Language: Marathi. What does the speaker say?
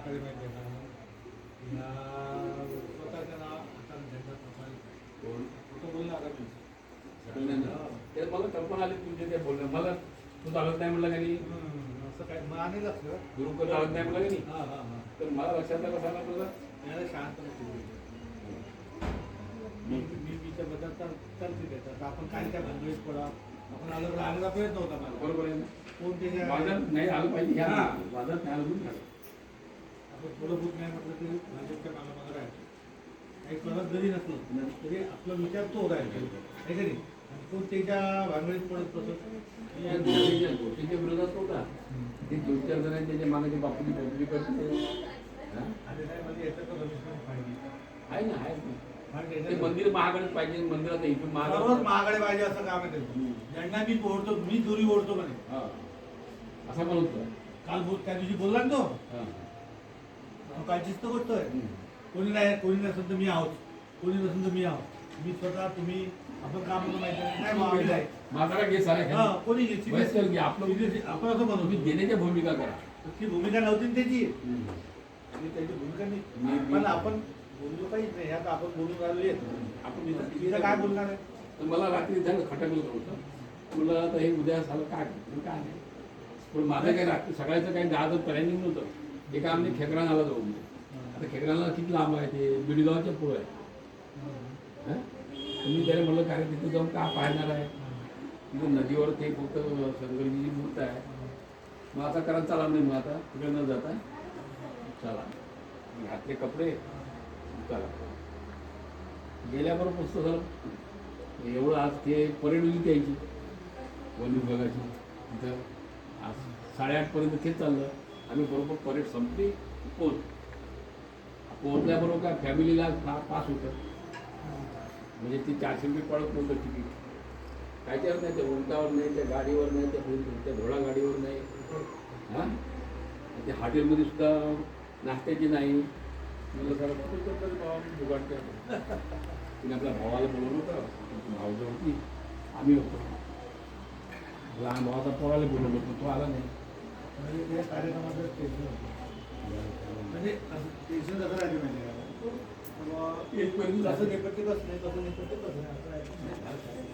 आकडे माहिती आहे का? या स्वतःच्या नाव आता झेंडा पकडून कोण तो बोलला आता मी. ते मला कल्पना आली तुमचे ते बोलणं. मला तू चालत नाही म्हणलं का नाही, असं काय मग आणि लक्षात गुरुकर चालत नाही म्हणलं का नाही, हां हां हां तर मला लक्षात आलं सांगा तुला. याला शांत मी विचारबद्दल चालते त्याच्यात आपण काय काय भांडवीत पडा आपण आलो राहण्याचा प्रयत्न होता मला. बरोबर आहे ना. कोण त्याच्या वादात नाही आलं पाहिजे ह्या हां. वादात नाही आलं पाहिजे. आपण मूलभूत नाही म्हटलं तरी भाजपच्या कामामध्ये राहायचं. काही कळत जरी नसलं तरी आपला विचार तो राहायचा आहे का नाही. आणि कोण त्याच्या भांडवीत पडत गोष्टीच्या विरोधात होता ते 2-4 जण त्याच्या मागे बापूची बदली करते. आणि नाही म्हणजे याचं तर रमेश पाहिजे आहे ना, आहे ना. म्हणजे ते मंदिर महागडच पाहिजे. मंदिरात इथून सर्वच महागडे पाहिजे असं काम आहे त्याचं. ज्यांना मी ओढतो मी दुरी ओढतो म्हणे असं पण होतं. काल त्या दिवशी बोलला ना तो कालचीच तर गोष्ट आहे. कोणी नसेल तर मी आहोत, कोणी नसेल तर मी आहोत. मी स्वतः तुम्ही आपण काम माहिती नाही मागितलं आहे माझा काय केस आहे हा कोणी वयस्कर घे आपलं आपण असं म्हणू तुम्ही देण्याच्या भूमिका करा. ती भूमिका नव्हती ना त्याची आणि त्याची भूमिका नाही. पण आपण बोललो पाहिजे नाही. आता आपण बोलून राहिलो आपण तिथं काय बोलणार आहे. तर मला रात्री झालं खटकलं होतं. तुला आता हे उद्या झालं काय काय नाही. पण माझं काही रात्री सगळ्याचं काही दहा प्लॅनिंग नव्हतं. एका आम्ही खेकरानाला जाऊ. आता खेकरानाला किती लांब आहे ते बिडगावच्या पुढं आहे. मी त्याला म्हणलं काय तिथे जाऊन का पाहणार आहे. तिथे नदीवर ते फक्त शंकरजीची मूर्त आहे. मग आता करा चला नाही. मग आता तिकडे न जाता चला घातले कपडे चला गेल्याबरोबर पुस्तक झालं. एवढं आज ते परेड होती त्याची वन विभागाची. तिथं आज 8:30पर्यंत तेच चाललं. आम्ही बरोबर परेड संपली पोहोचल्याबरोबर काय फॅमिलीला पास होतं. म्हणजे ती 400 रुपये पडत नव्हतं तिकीट. कायच्यावर नाही, त्या उंटावर नाही, त्या गाडीवर नाही, त्या घोडा गाडीवर नाही. हां त्या हॉटेलमध्ये सुद्धा नाश्त्याची नाही. मला सर जुगाडते तिने आपल्या भावाला बोलवलं होतं. भावजं होती आम्ही होतो. लहान भावाचा पोराला बोलवलं होतं, तो आला नाही. म्हणजे त्या कार्यक्रमाचं टेन्शन होतं. म्हणजे टेन्शन कसं राहिलं माहिती आहे का. कसं नेपथ्य कसं नाही कसं नेपथ्य कसं नाही असं आहे.